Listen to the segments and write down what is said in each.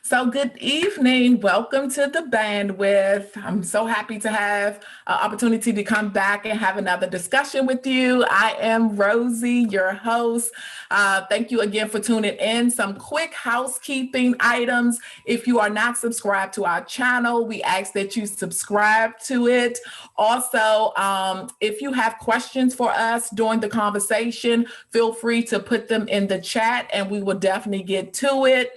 So, good evening. Welcome to the bandwidth. I'm so happy to have an opportunity to come back and have another discussion with you. I am Rosie, your host. Thank you again for tuning in. Some quick housekeeping items. If you are not subscribed to our channel, we ask that you subscribe to it. Also, if you have questions for us during the conversation, feel free to put them in the chat and we will definitely get to it.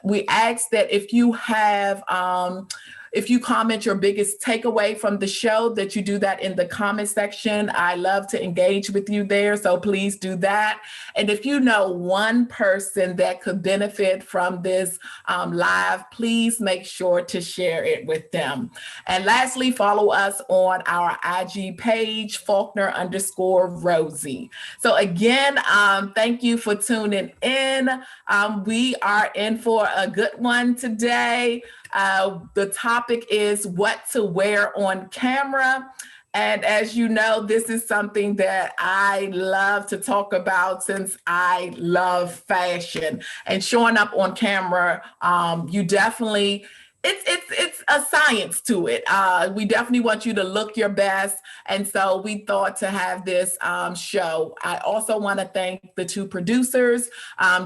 We ask that if you comment your biggest takeaway from the show, that you do that in the comment section. I love to engage with you there, so please do that. And if you know one person that could benefit from this live, please make sure to share it with them. And lastly, follow us on our IG page, Faulkner_Rosie. So again, thank you for tuning in. We are in for a good one today. The topic is what to wear on camera. And as you know, this is something that I love to talk about since I love fashion. And showing up on camera, you definitely it's a science to it. We definitely want you to look your best, and so we thought to have this show. I also want to thank the two producers,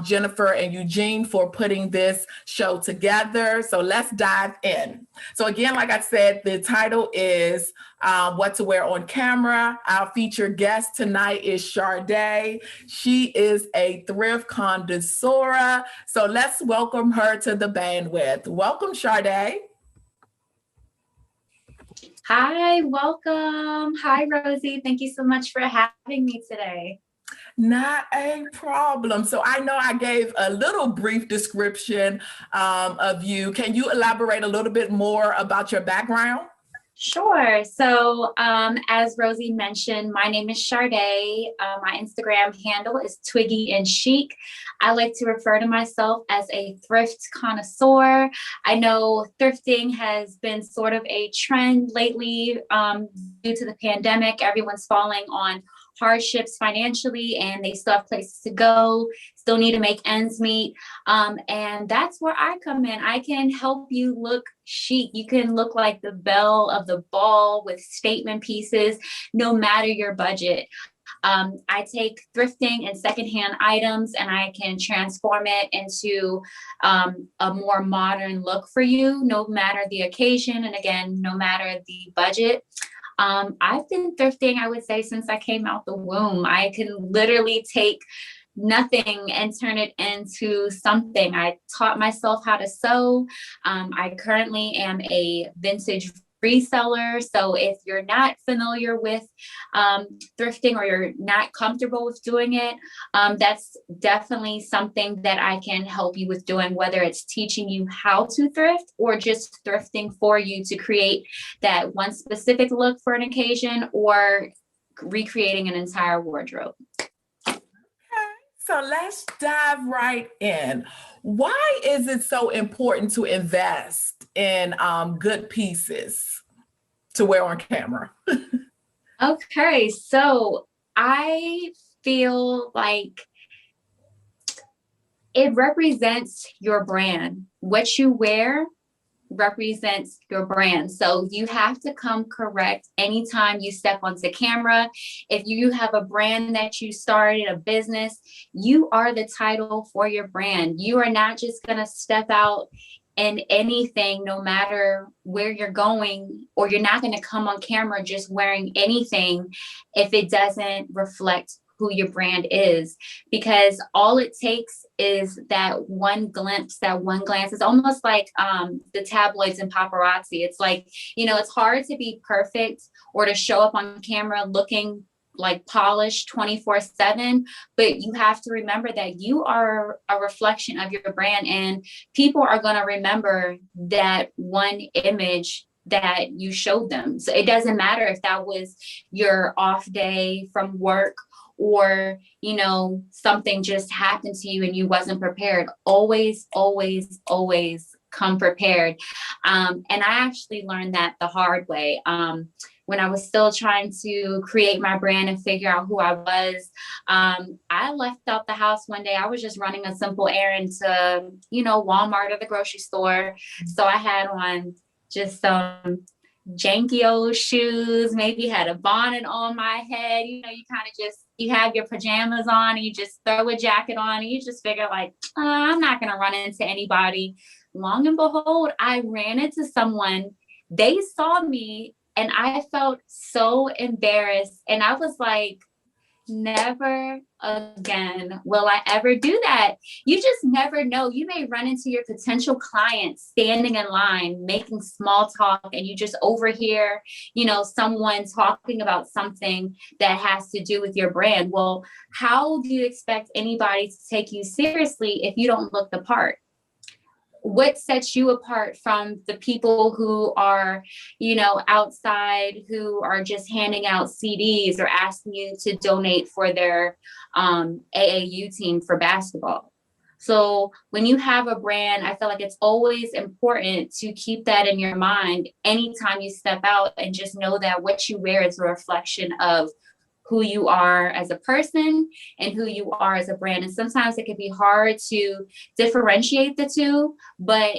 Jennifer and Eugene, for putting this show together. So let's dive in. So again, like I said, the title is what to wear on camera. Our featured guest tonight is Sharon. She is a thrift connoisseur. So let's welcome her to the bandwidth. Welcome, Sharon. Hi, welcome. Hi, Rosie. Thank you so much for having me today. Not a problem. So I know I gave a little brief description of you. Can you elaborate a little bit more about your background? Sure. So as Rosie mentioned, my name is Sade. My Instagram handle is Twiggy and Chic. I like to refer to myself as a thrift connoisseur. I know thrifting has been sort of a trend lately due to the pandemic. Everyone's falling on hardships financially and they still have places to go, still need to make ends meet. And that's where I come in. I can help you look chic. You can look like the belle of the ball with statement pieces, no matter your budget. I take thrifting and secondhand items and I can transform it into a more modern look for you, no matter the occasion. And again, no matter the budget. I've been thrifting, I would say, since I came out the womb. I can literally take nothing and turn it into something. I taught myself how to sew. I currently am a vintage reseller. So if you're not familiar with thrifting or you're not comfortable with doing it, that's definitely something that I can help you with doing, whether it's teaching you how to thrift or just thrifting for you to create that one specific look for an occasion or recreating an entire wardrobe. So let's dive right in. Why is it so important to invest in good pieces to wear on camera? Okay, so I feel like it represents your brand. What you wear represents your brand. So you have to come correct anytime you step onto camera. If you have a brand that you started, a business, you are the title for your brand. You are not just going to step out in anything, no matter where you're going, or you're not going to come on camera just wearing anything if it doesn't reflect who your brand is, because all it takes is that one glimpse, that one glance. It's almost like the tabloids and paparazzi. It's like, it's hard to be perfect or to show up on camera looking like polished 24/7, but you have to remember that you are a reflection of your brand, and people are going to remember that one image that you showed them. So it doesn't matter if that was your off day from work or, something just happened to you and you wasn't prepared. Always, always, always come prepared. And I actually learned that the hard way. when I was still trying to create my brand and figure out who I was. I left out the house one day. I was just running a simple errand to, Walmart or the grocery store. So I had on just some janky old shoes, maybe had a bonnet on my head. You kind of you have your pajamas on and you just throw a jacket on and you just figure like, I'm not going to run into anybody. Long and behold, I ran into someone. They saw me and I felt so embarrassed. And I was like, never again will I ever do that. You just never know. You may run into your potential client standing in line, making small talk, and you just overhear, someone talking about something that has to do with your brand. Well, how do you expect anybody to take you seriously if you don't look the part? What sets you apart from the people who are, outside, who are just handing out CDs or asking you to donate for their AAU team for basketball? So when you have a brand, I feel like it's always important to keep that in your mind anytime you step out, and just know that what you wear is a reflection of who you are as a person and who you are as a brand. And sometimes it can be hard to differentiate the two, but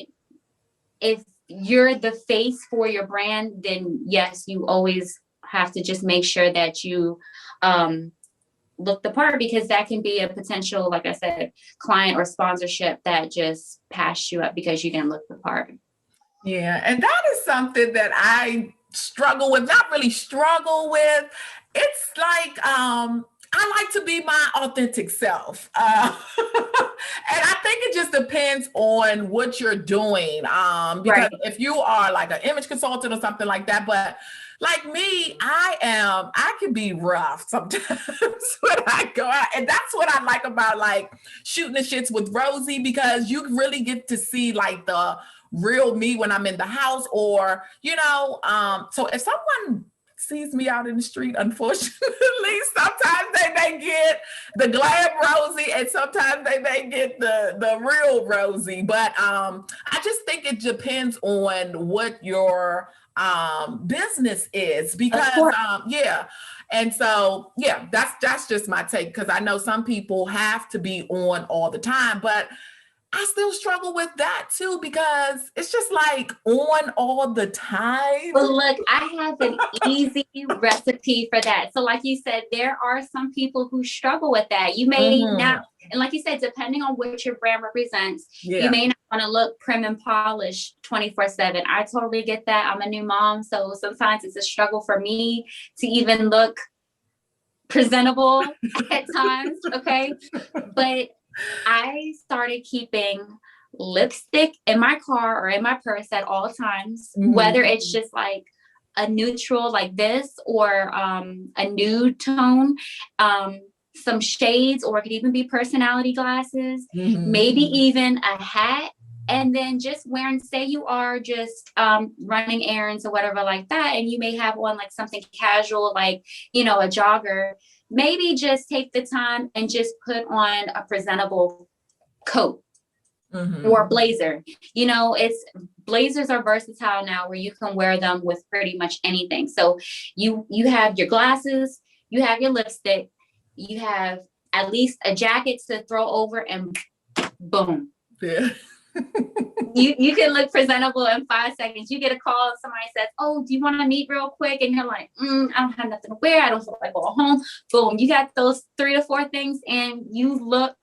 if you're the face for your brand, then yes, you always have to just make sure that you look the part, because that can be a potential, like I said, client or sponsorship that just passed you up because you didn't look the part. Yeah, and that is something that I struggle with, not really struggle with. It's like, I like to be my authentic self. And I think it just depends on what you're doing. Because Right. if you are like an image consultant or something like that, but like me, I can be rough sometimes when I go out. And that's what I like about like shooting the shits with Rosie, because you really get to see like the real me when I'm in the house, or, so if someone sees me out in the street, unfortunately, sometimes they may get the glam Rosie and sometimes they may get the real Rosie. But I just think it depends on what your business is, because and so that's just my take, because I know some people have to be on all the time, but I still struggle with that too, because it's just like on all the time. Well, look, I have an easy recipe for that. So like you said, there are some people who struggle with that. You may not, and like you said, depending on what your brand represents, you may not want to look prim and polished 24/7. I totally get that. I'm a new mom, so sometimes it's a struggle for me to even look presentable at times, okay? But I started keeping lipstick in my car or in my purse at all times, whether it's just like a neutral like this, or a nude tone, some shades, or it could even be personality glasses, maybe even a hat. And then just wearing, say you are just running errands or whatever like that, and you may have on like something casual, like, a jogger. Maybe just take the time and just put on a presentable coat or a blazer. Blazers are versatile now, where you can wear them with pretty much anything. So you have your glasses, you have your lipstick, you have at least a jacket to throw over, and boom. Yeah. You can look presentable in 5 seconds. You get a call, somebody says, "Oh, do you want to meet real quick?" And you're like, "I don't have nothing to wear. I don't feel like going home." Boom, you got those 3 to 4 things and you look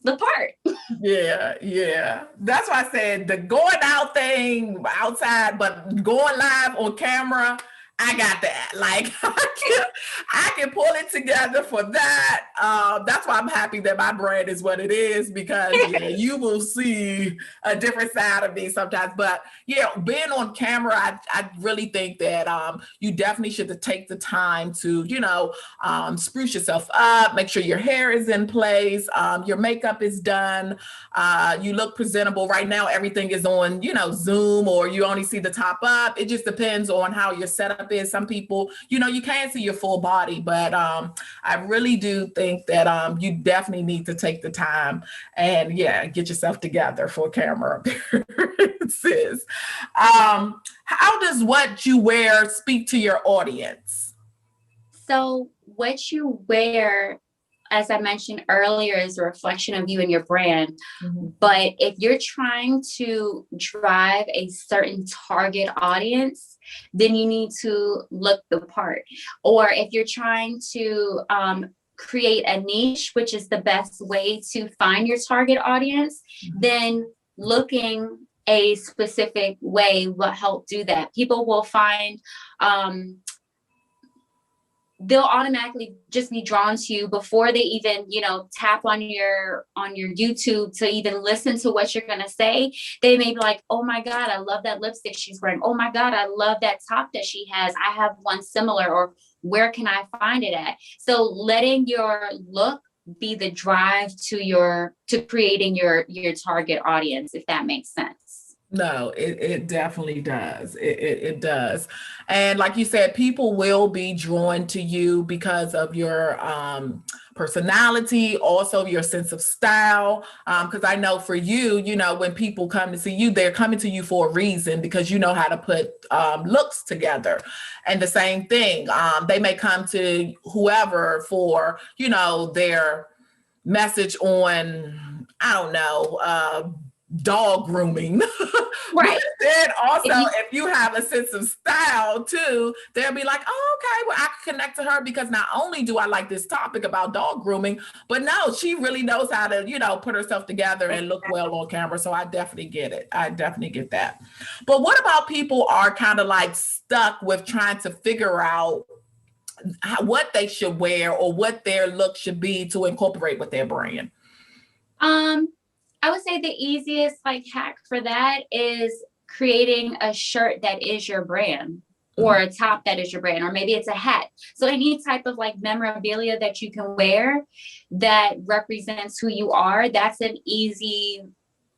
the part. Yeah. That's why I said the going out thing outside, but going live on camera, I got that. Like I can pull it together for that. That's why I'm happy that my brand is what it is, because you will see a different side of me sometimes. But being on camera, I really think that you definitely should take the time to, spruce yourself up, make sure your hair is in place, your makeup is done, you look presentable. Right now, everything is on, Zoom, or you only see the top up. It just depends on how your setup is. Some people, you can't see your full body, but I really do think that you definitely need to take the time and get yourself together for camera appearance. pieces. How does what you wear speak to your audience? So what you wear, as I mentioned earlier, is a reflection of you and your brand. Mm-hmm. But if you're trying to drive a certain target audience, then you need to look the part. Or if you're trying to create a niche, which is the best way to find your target audience, then looking a specific way will help do that. People will find they'll automatically just be drawn to you before they even, tap on your YouTube to even listen to what you're going to say. They may be like, oh my God, I love that lipstick she's wearing. Oh my God, I love that top that she has. I have one similar, or where can I find it at? So letting your look be the drive to creating your target audience, if that makes sense. No, it definitely does. It does. And like you said, people will be drawn to you because of your personality, also your sense of style. Because I know for you, when people come to see you, they're coming to you for a reason, because you know how to put looks together. And the same thing, they may come to whoever for, their message on, I don't know, dog grooming. Right. But then also, if you have a sense of style too, they'll be like, oh, okay, well, I can connect to her because not only do I like this topic about dog grooming, but no, she really knows how to, put herself together and look well on camera. So I definitely get it. I definitely get that. But what about people are kind of like stuck with trying to figure out what they should wear or what their look should be to incorporate with their brand? I would say the easiest hack for that is creating a shirt that is your brand, or a top that is your brand, or maybe it's a hat. So any type of memorabilia that you can wear that represents who you are, that's an easy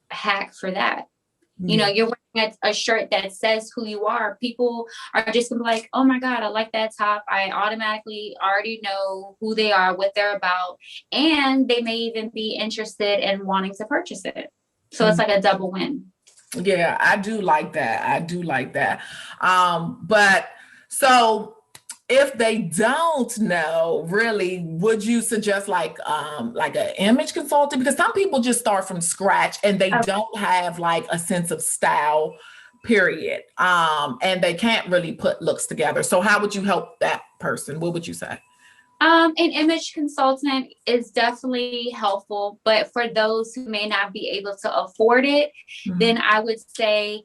hack for that. You're wearing a shirt that says who you are. People are just gonna be like, oh my God, I like that top. I automatically already know who they are, what they're about. And they may even be interested in wanting to purchase it. So it's like a double win. Yeah, I do like that. But so if they don't know, really, would you suggest like an image consultant? Because some people just start from scratch and they don't have a sense of style, period. And they can't really put looks together. So how would you help that person? What would you say? An image consultant is definitely helpful, but for those who may not be able to afford it, then I would say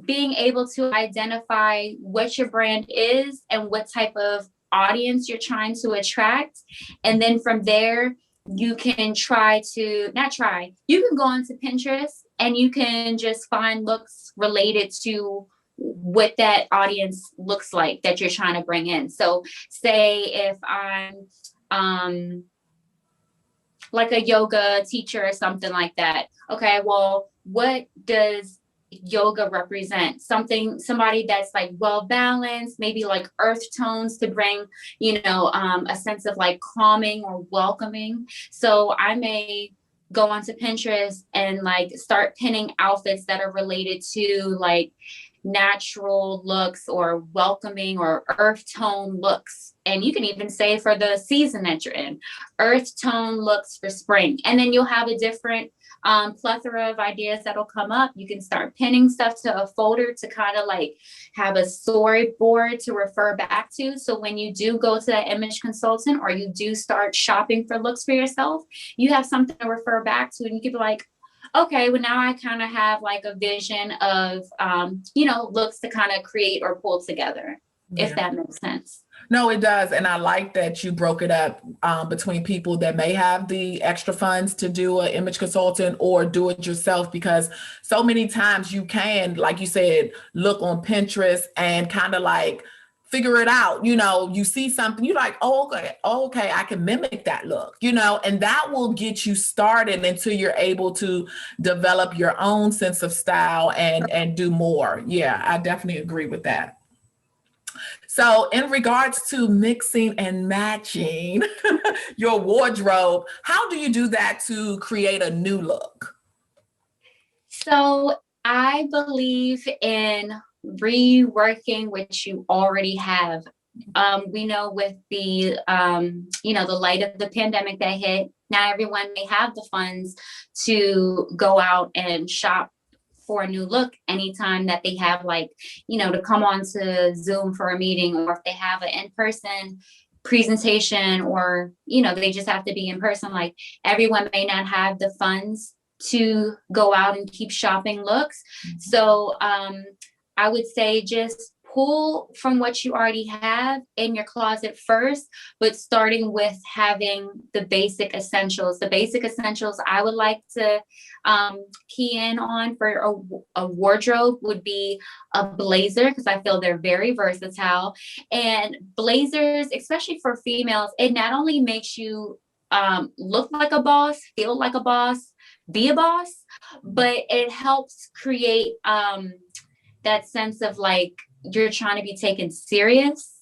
being able to identify what your brand is and what type of audience you're trying to attract. And then from there, you can you can go onto Pinterest and you can just find looks related to what that audience looks like that you're trying to bring in. So say if I'm like a yoga teacher or something like that. Okay, well, what does yoga represent? Somebody that's well balanced, maybe earth tones to bring a sense of calming or welcoming. So I may go onto Pinterest and start pinning outfits that are related to natural looks or welcoming or earth tone looks. And you can even say for the season that you're in, earth tone looks for spring. And then you'll have a different plethora of ideas that'll come up. You can start pinning stuff to a folder to kind of have a storyboard to refer back to. So when you do go to that image consultant or you do start shopping for looks for yourself, you have something to refer back to, and you could be like, okay, well, now I kind of have a vision of, looks to kind of create or pull together, if that makes sense. No, it does. And I like that you broke it up between people that may have the extra funds to do an image consultant or do it yourself, because so many times you can, like you said, look on Pinterest and kind of figure it out. You see something, you're like, oh, okay, I can mimic that look, and that will get you started until you're able to develop your own sense of style and do more. Yeah, I definitely agree with that. So in regards to mixing and matching your wardrobe, how do you do that to create a new look? So I believe in reworking what you already have. We know with the the light of the pandemic that hit, not everyone may have the funds to go out and shop for a new look anytime that they have, like, to come on to Zoom for a meeting, or if they have an in-person presentation, or they just have to be in person. Like, everyone may not have the funds to go out and keep shopping looks. So I would say just pull from what you already have in your closet first, but starting with having the basic essentials. The basic essentials I would like to key in on for a wardrobe would be a blazer, because I feel they're very versatile. And blazers, especially for females, it not only makes you look like a boss, feel like a boss, be a boss, but it helps create that sense of like you're trying to be taken serious,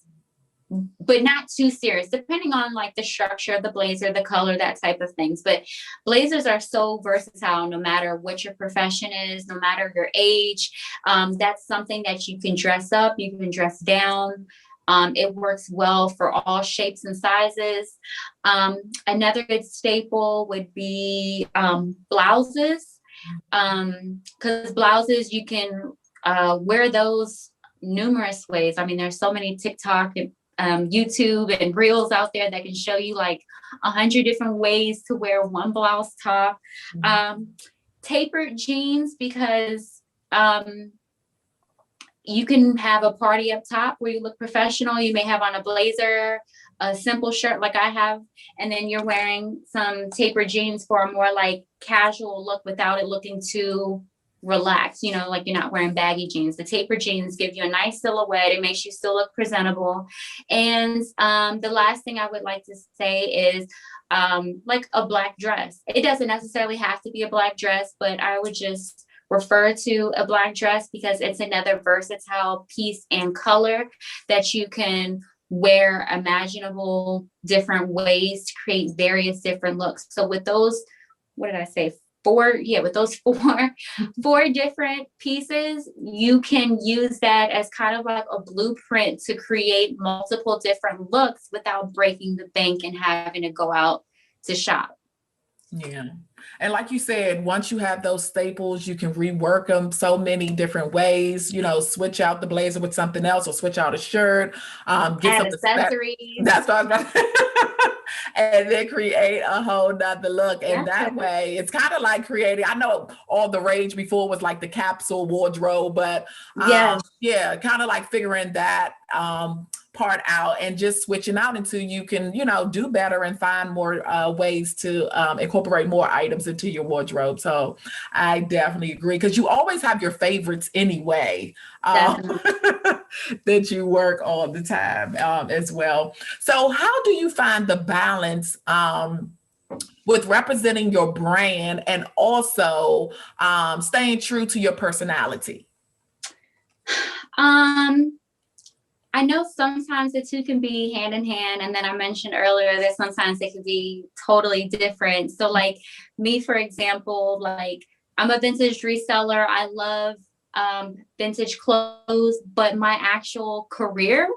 but not too serious, depending on like the structure of the blazer, the color, that type of things. But blazers are so versatile, no matter what your profession is, no matter your age. That's something that you can dress up, you can dress down. It works well for all shapes and sizes. Another good staple would be blouses, because blouses, you can wear those numerous ways. I mean, there's so many TikTok and YouTube and reels out there that can show you like 100 different ways to wear one blouse top. Tapered jeans, because you can have a party up top where you look professional. You may have on a blazer, a simple shirt like I have, and then you're wearing some tapered jeans for a more like casual look without it looking too relaxed, like you're not wearing baggy jeans. The tapered jeans give you a nice silhouette. It makes you still look presentable. And the last thing I would like to say is like a black dress. It doesn't necessarily have to be a black dress, but I would just refer to a black dress because it's another versatile piece and color that you can wear imaginable different ways to create various different looks. So with those, what did I say? With those four different pieces, you can use that as kind of like a blueprint to create multiple different looks without breaking the bank and having to go out to shop. Yeah. And like you said, once you have those staples, you can rework them so many different ways, switch out the blazer with something else, or switch out a shirt, get Add some accessories. That's what I was about to and then create a whole nother look. And that way it's kind of like creating, I know all the rage before was like the capsule wardrobe, but kind of like figuring that part out and just switching out until you can, do better and find more ways to incorporate more items into your wardrobe. So I definitely agree, because you always have your favorites anyway, that you work all the time as well. So how do you find the balance with representing your brand and also staying true to your personality? I know sometimes the two can be hand in hand. And then I mentioned earlier that sometimes they could be totally different. So like me, for example, like I'm a vintage reseller. I love vintage clothes, but my actual career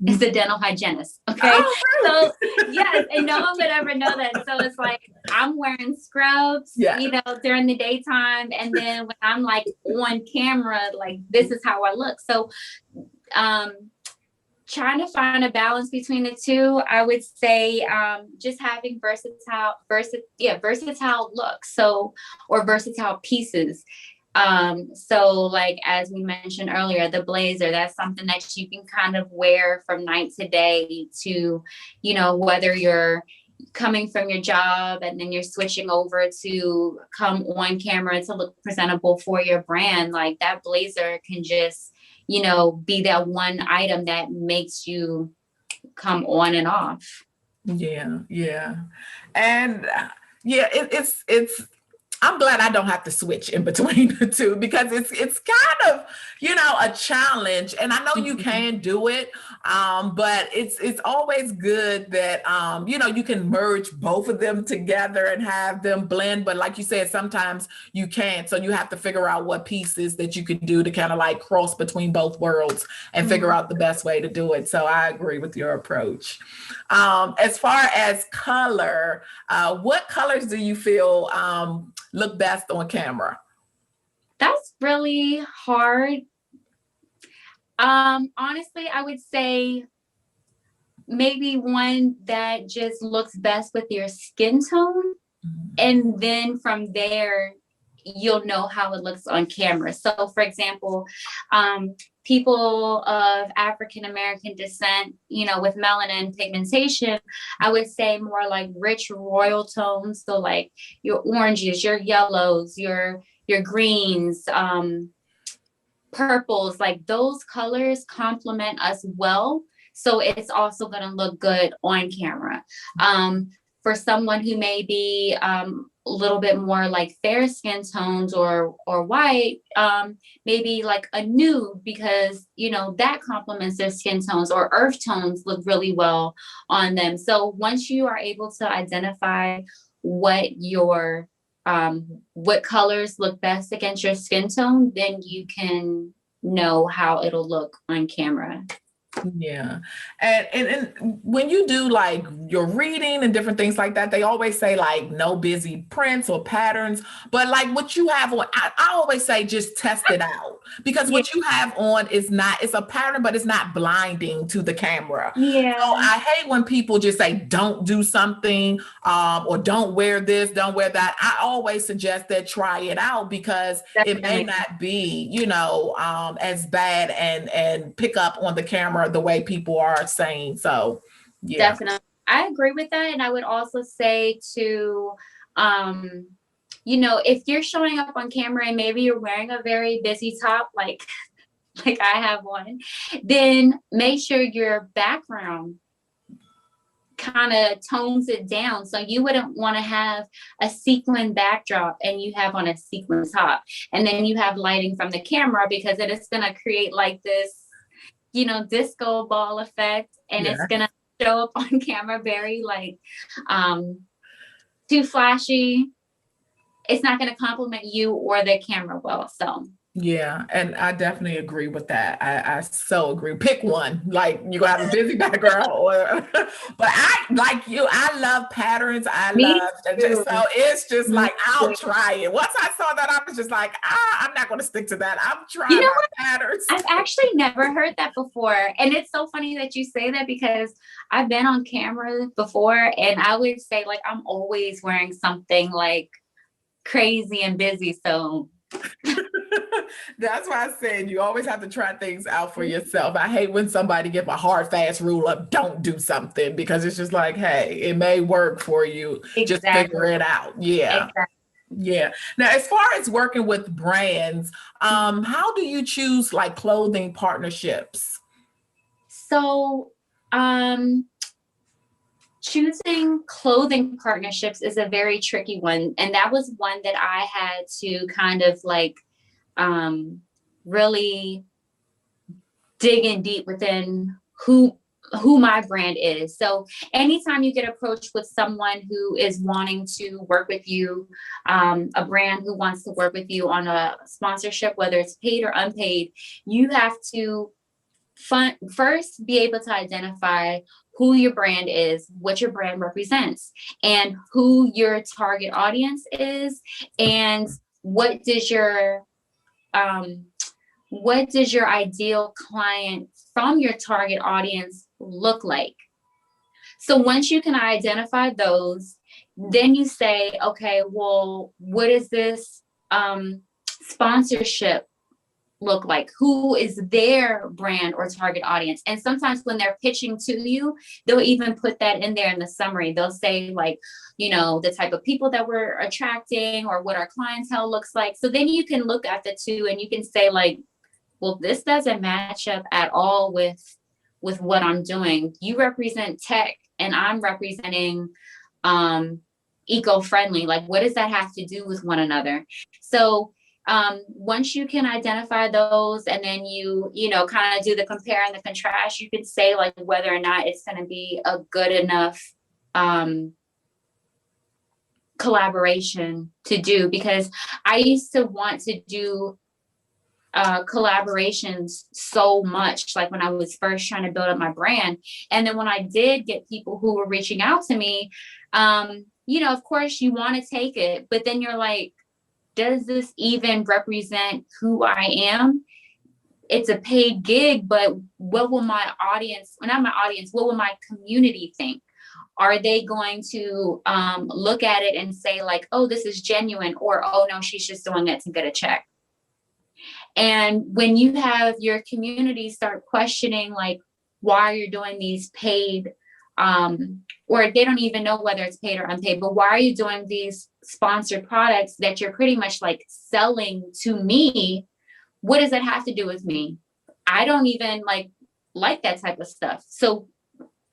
is a dental hygienist. Okay. Oh, really? So yes, and no one would ever know that. So it's like I'm wearing scrubs, during the daytime. And then when I'm like on camera, like this is how I look. So trying to find a balance between the two, I would say just having versatile looks, or versatile pieces. So like, as we mentioned earlier, the blazer, that's something that you can kind of wear from night to day to, whether you're coming from your job and then you're switching over to come on camera to look presentable for your brand. Like that blazer can just, be that one item that makes you come on and off. Yeah. And it's I'm glad I don't have to switch in between the two because it's kind of, a challenge. And I know you can do it, but it's always good that you can merge both of them together and have them blend. But like you said, sometimes you can't. So you have to figure out what pieces that you could do to kind of like cross between both worlds and figure out the best way to do it. So I agree with your approach. As far as color, what colors do you feel look best on camera? That's really hard. Honestly, I would say maybe one that just looks best with your skin tone. And then from there, you'll know how it looks on camera. So for example, people of African American descent, with melanin pigmentation, I would say more like rich royal tones. So like your oranges, your yellows, your greens, purples, like those colors complement us well. So it's also going to look good on camera. For someone who may be a little bit more like fair skin tones or white, maybe like a nude, because that complements their skin tones, or earth tones look really well on them. So once you are able to identify what colors look best against your skin tone, then you can know how it'll look on camera. Yeah. And when you do like your reading and different things like that, they always say like no busy prints or patterns, but like what you have on, I always say just test it out, because what you have on it's a pattern, but it's not blinding to the camera. Yeah. So I hate when people just say don't do something or don't wear this, don't wear that. I always suggest that try it out, because it may not be, as bad and pick up on the camera the way people are saying. So yeah. Definitely. I agree with that. And I would also say to, if you're showing up on camera and maybe you're wearing a very busy top, like I have one, then make sure your background kind of tones it down. So you wouldn't want to have a sequin backdrop and you have on a sequin top, and then you have lighting from the camera, because it is going to create like this, disco ball effect, and it's going to show up on camera very like too flashy. It's not going to complement you or the camera well. So yeah, and I definitely agree with that. I so agree. Pick one. Like you're gonna have a busy background, but I like you. I love patterns. So it's just like I'll try it. Once I saw that, I was just like, I'm not gonna stick to that. I'm trying patterns. I've actually never heard that before, and it's so funny that you say that, because I've been on camera before, and I would say like I'm always wearing something like crazy and busy. So. That's why I said you always have to try things out for yourself. I hate when somebody give a hard, fast rule of don't do something, because it's just like, hey, it may work for you. Exactly. Just figure it out. Yeah. Exactly. Yeah. Now, as far as working with brands, how do you choose like clothing partnerships? So, choosing clothing partnerships is a very tricky one. And that was one that I had to kind of like really dig in deep within who my brand is. So anytime you get approached with someone who is wanting to work with you, a brand who wants to work with you on a sponsorship, whether it's paid or unpaid, you have to first be able to identify who your brand is, what your brand represents, and who your target audience is, and what does your ideal client from your target audience look like? So once you can identify those, then you say, okay, well, what is this sponsorship look like? Who is their brand or target audience? And sometimes when they're pitching to you, they'll even put that in there in the summary. They'll say like, the type of people that we're attracting or what our clientele looks like. So then you can look at the two and you can say like, well, this doesn't match up at all with what I'm doing. You represent tech and I'm representing eco-friendly? Like, what does that have to do with one another? So once you can identify those, and then you know, kind of do the compare and the contrast, you can say like whether or not it's going to be a good enough collaboration to do. Because I used to want to do collaborations so much, like when I was first trying to build up my brand. And then when I did get people who were reaching out to me, you know, of course you want to take it, but then you're like, does this even represent who I am? It's a paid gig, but what will my audience, well, not my audience, what will my community think? Are they going to look at it and say like, oh, this is genuine, or, oh no, she's just doing it to get a check? And when you have your community start questioning like why you're doing these paid, or they don't even know whether it's paid or unpaid, but why are you doing these sponsored products that you're pretty much like selling to me? What does that have to do with me? I don't even like that type of stuff. So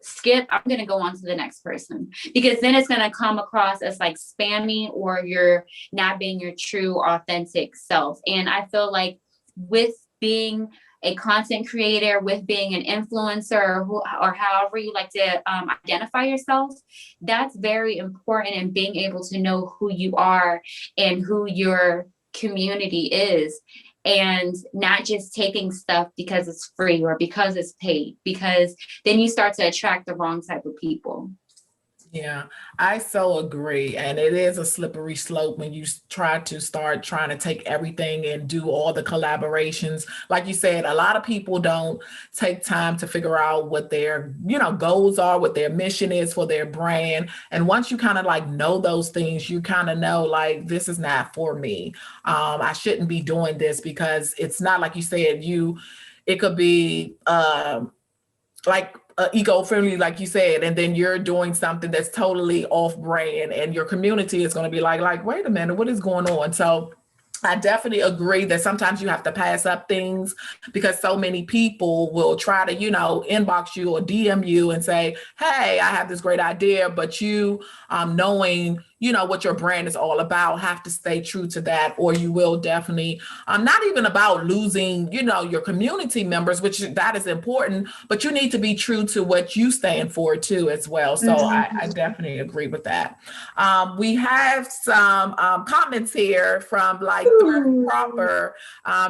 skip, I'm going to go on to the next person, because then it's going to come across as like spammy, or you're not being your true authentic self. And I feel like with being a content creator, with being an influencer, or however you like to identify yourself, that's very important in being able to know who you are and who your community is, and not just taking stuff because it's free or because it's paid, because then you start to attract the wrong type of people. Yeah, I so agree. And it is a slippery slope when you try to take everything and do all the collaborations. Like you said, a lot of people don't take time to figure out what their, you know, goals are, what their mission is for their brand. And once you kind of like know those things, you kind of know like, this is not for me. I shouldn't be doing this, because it's not, like you said, it could be like eco-friendly, like you said, and then you're doing something that's totally off brand, and your community is going to be like, wait a minute, what is going on? So I definitely agree that sometimes you have to pass up things, because so many people will try to, you know, inbox you or DM you and say, hey, I have this great idea, but you, knowing, you know, what your brand is all about, have to stay true to that, or you will definitely, not even about losing, you know, your community members, which that is important, but you need to be true to what you stand for too as well. So I definitely agree with that. We have some comments here from like Thrift Proper.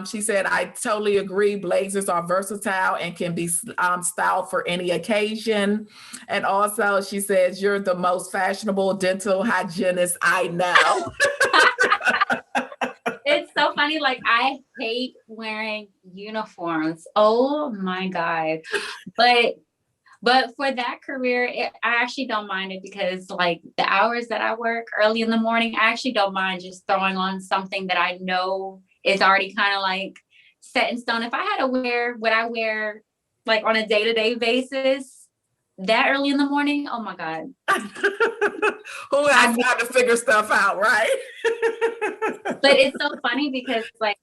She said, I totally agree. Blazers are versatile and can be styled for any occasion. And also she says, you're the most fashionable dental hygienist I know. It's so funny. Like, I hate wearing uniforms. Oh my God. But for that career, I actually don't mind it, because like the hours that I work early in the morning, I actually don't mind just throwing on something that I know is already kind of like set in stone. If I had to wear what I wear like on a day-to-day basis that early in the morning, oh my God. Who has time to figure stuff out, right? But it's so funny, because like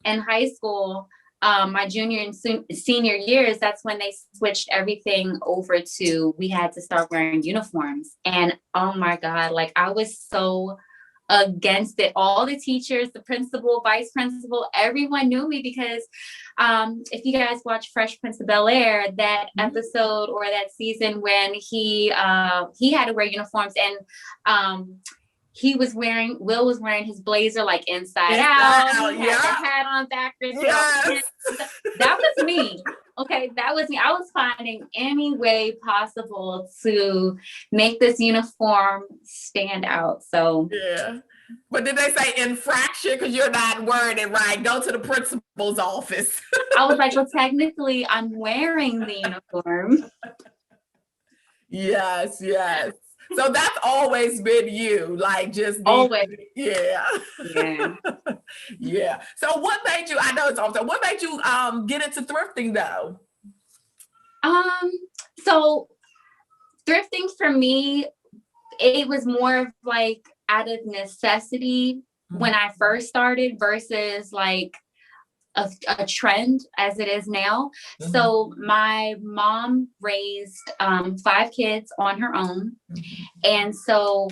in high school, my junior and senior years, that's when they switched everything over to, we had to start wearing uniforms. And oh my God, like I was so against it. All the teachers, the principal, vice principal, everyone knew me, because if you guys watch Fresh Prince of Bel-Air, that episode or that season when he had to wear uniforms, and Will was wearing his blazer like inside out. He had the hat on backwards. Yes. That was me. Okay, that was me. I was finding any way possible to make this uniform stand out. So yeah. But did they say infraction because you're not wearing it right? Go to the principal's office. I was like, well, technically, I'm wearing the uniform. Yes, yes. So that's always been you, like just always. Yeah. Yeah. So what made you? I know it's also. What made you get into thrifting though? So thrifting for me, it was more of like out of necessity when I first started versus like a trend as it is now. So my mom raised 5 kids on her own. And so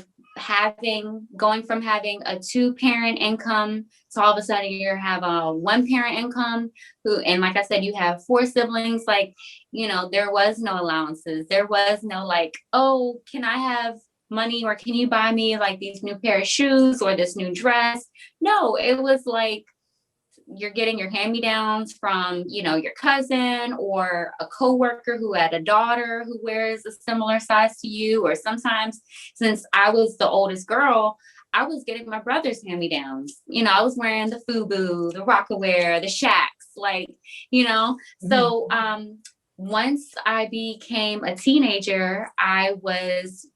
going from having a 2-parent income to all of a sudden you have a 1-parent income and like I said, you have 4 siblings, like, there was no allowances. There was no like, oh, can I have money or can you buy me like these new pair of shoes or this new dress? No, it was like, you're getting your hand-me-downs from, your cousin or a coworker who had a daughter who wears a similar size to you. Or sometimes, since I was the oldest girl, I was getting my brother's hand-me-downs. I was wearing the FUBU, the Rocawear, the Shacks, like, So once I became a teenager, I was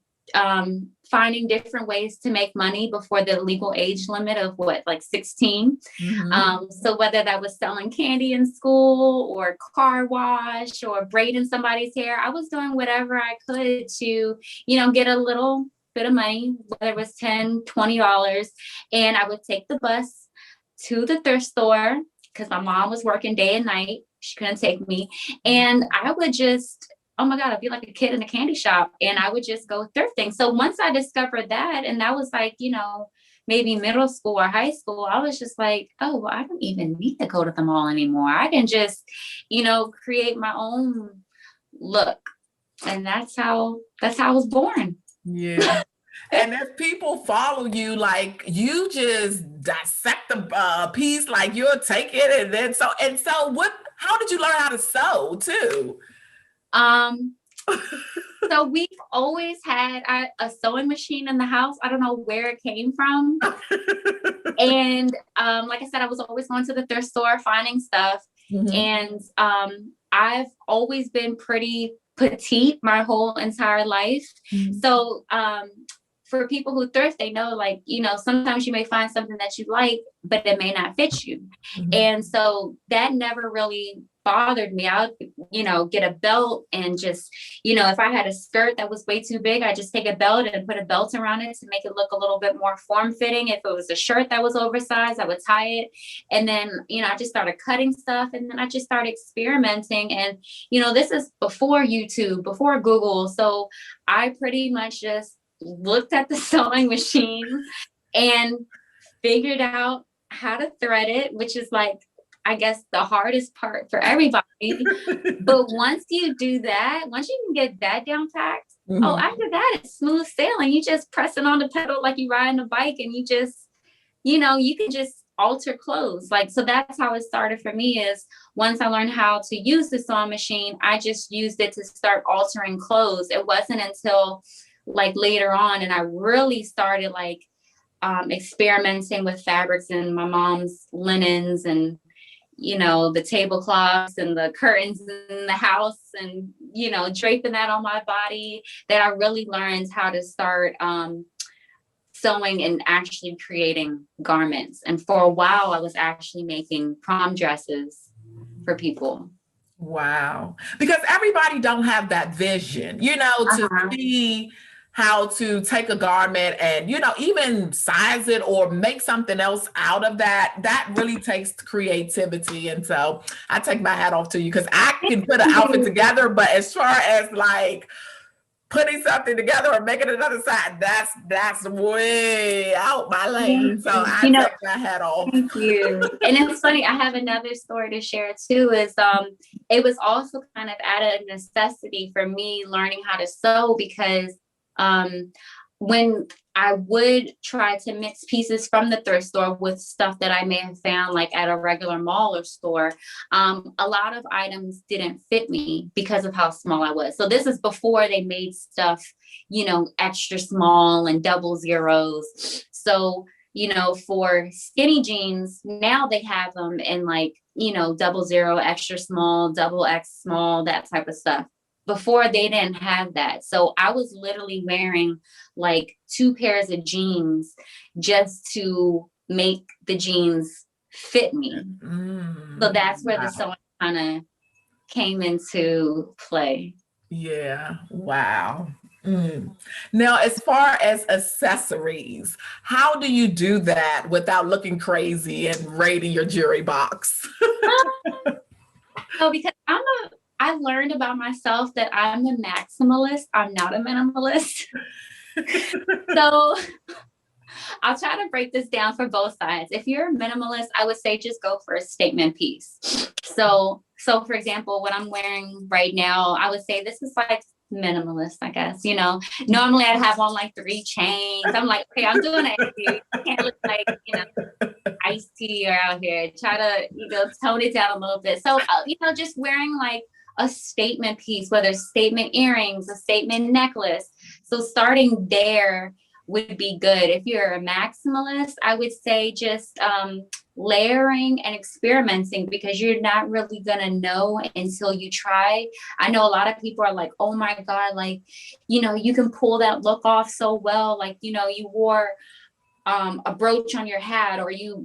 finding different ways to make money before the legal age limit of like 16. So whether that was selling candy in school or car wash or braiding somebody's hair, I was doing whatever I could to, get a little bit of money, whether it was $10, $20. And I would take the bus to the thrift store because my mom was working day and night. She couldn't take me. And I would just, oh my God, I'd be like a kid in a candy shop and I would just go thrifting. So once I discovered that, and that was like, maybe middle school or high school, I was just like, oh, well, I don't even need to go to the mall anymore. I can just, create my own look. And that's how I was born. Yeah. And if people follow you, like you just dissect the piece, like you'll take it and then so how did you learn how to sew too? So we've always had a sewing machine in the house. I don't know where it came from. And like I said, I was always going to the thrift store, finding stuff. And I've always been pretty petite my whole entire life. So for people who thrift, they know, like, sometimes you may find something that you like, but it may not fit you. And so that never really bothered me. I would, get a belt and just, if I had a skirt that was way too big, I just take a belt and put a belt around it to make it look a little bit more form-fitting. If it was a shirt that was oversized, I would tie it. And then, I just started cutting stuff and then I just started experimenting. And, this is before YouTube, before Google. So I pretty much just looked at the sewing machine and figured out how to thread it, which is like, I guess the hardest part for everybody. But once you do that, once you can get that down packed, after that, it's smooth sailing. You just pressing on the pedal like you riding a bike and you just, you can just alter clothes. Like, so that's how it started for me is once I learned how to use the sewing machine, I just used it to start altering clothes. It wasn't until like later on, and I really started like experimenting with fabrics and my mom's linens and the tablecloths and the curtains in the house and draping that on my body, that I really learned how to start sewing and actually creating garments. And for a while I was actually making prom dresses for people. Wow. Because everybody don't have that vision, to see how to take a garment and, even size it or make something else out of that. That really takes creativity. And so I take my hat off to you because I can put an outfit together, but as far as like putting something together or making another side, that's way out my lane. So I take my hat off. Thank you. And it's funny, I have another story to share too, is it was also kind of out of necessity for me learning how to sew because when I would try to mix pieces from the thrift store with stuff that I may have found like at a regular mall or store, a lot of items didn't fit me because of how small I was. So this is before they made stuff, extra small and double zeros. So, for skinny jeans, now they have them in like, double zero, extra small, double X small, that type of stuff. Before they didn't have that. So I was literally wearing like 2 pairs of jeans just to make the jeans fit me. So that's where the sewing kind of came into play. Yeah. Wow. Now, as far as accessories, how do you do that without looking crazy and raiding your jewelry box? So because I learned about myself that I'm a maximalist. I'm not a minimalist. So I'll try to break this down for both sides. If you're a minimalist, I would say just go for a statement piece. So for example, what I'm wearing right now, I would say this is like minimalist, I guess. Normally I'd have on like 3 chains. I'm like, okay, I'm doing it. You can't look like, iced tea out here. Try to, tone it down a little bit. So, just wearing like a statement piece, whether it's statement earrings, a statement necklace. So starting there would be good. If you're a maximalist, I would say just layering and experimenting, because you're not really gonna know until you try. I know a lot of people are like, oh my God, like, you can pull that look off so well. Like, you wore a brooch on your hat, or you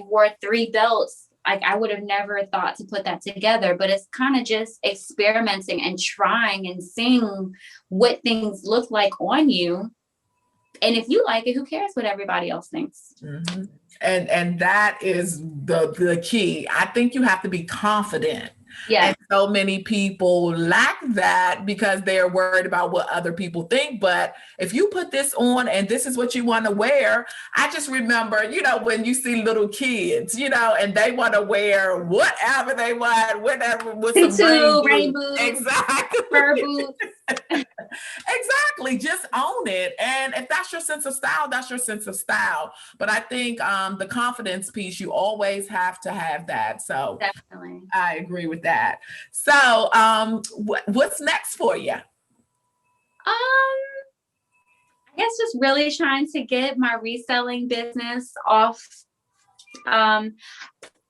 wore 3 belts. Like, I would have never thought to put that together, but it's kind of just experimenting and trying and seeing what things look like on you. And if you like it, who cares what everybody else thinks? Mm-hmm. And that is the key. I think you have to be confident. Yeah. And so many people lack that because they're worried about what other people think. But if you put this on and this is what you want to wear, I just remember, when you see little kids, and they want to wear whatever they want, whatever, with some rain boots, exactly, fur boots. Exactly. Just own it. And if that's your sense of style, that's your sense of style. But I think the confidence piece, you always have to have that. So definitely, I agree with that. So what's next for you? I guess just really trying to get my reselling business off.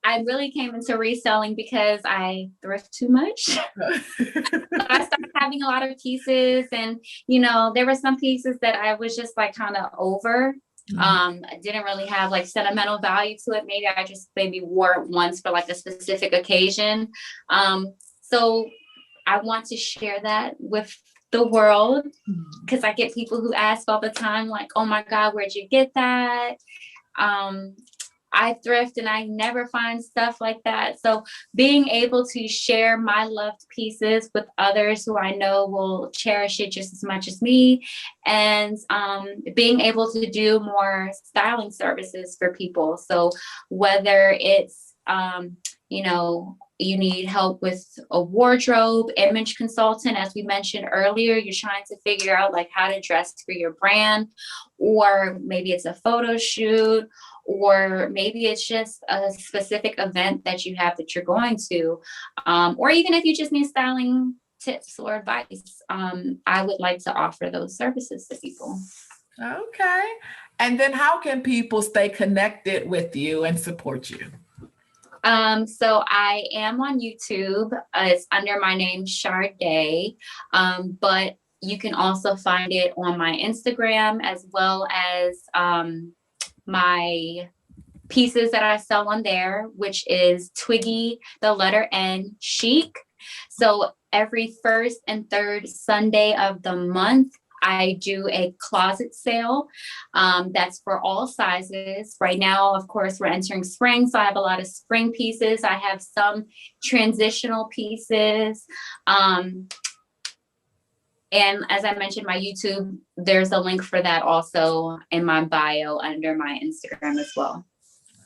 I really came into reselling because I thrift too much. I started having a lot of pieces, and there were some pieces that I was just like kind of over. I didn't really have like sentimental value to it. Maybe I just wore it once for like a specific occasion. So I want to share that with the world, because I get people who ask all the time, like, oh my God, where'd you get that? I thrift and I never find stuff like that. So being able to share my loved pieces with others who I know will cherish it just as much as me, and being able to do more styling services for people. So whether it's, you need help with a wardrobe, image consultant, as we mentioned earlier, you're trying to figure out like how to dress for your brand, or maybe it's a photo shoot, or maybe it's just a specific event that you have that you're going to, or even if you just need styling tips or advice, I would like to offer those services to people. Okay. And then how can people stay connected with you and support you? So I am on YouTube. It's under my name, Sharday, but you can also find it on my Instagram, as well as my pieces that I sell on there, which is Twiggy, the letter N, Chic. So every first and third Sunday of the month, I do a closet sale. That's for all sizes. Right now, of course, we're entering spring, so I have a lot of spring pieces. I have some transitional pieces. And as I mentioned, my YouTube, there's a link for that also in my bio under my Instagram as well.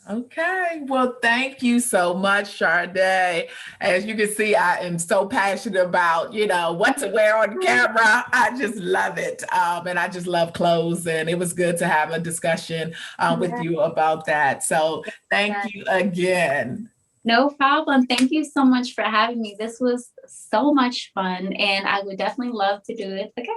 Okay. Well, thank you so much, Sharday. As you can see, I am so passionate about, what to wear on camera. I just love it. And I just love clothes. And it was good to have a discussion with you about that. So thank you again. No problem. Thank you so much for having me. This was so much fun, and I would definitely love to do it again.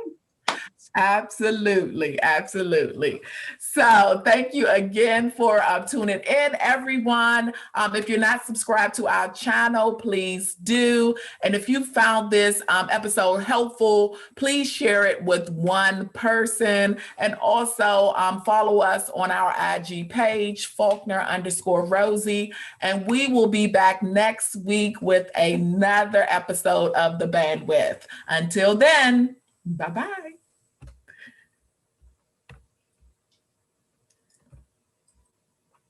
Absolutely. Absolutely. So thank you again for tuning in, everyone. If you're not subscribed to our channel, please do. And if you found this episode helpful, please share it with one person. And also follow us on our IG page, Faulkner_Rosie. And we will be back next week with another episode of The Bandwidth. Until then, bye-bye.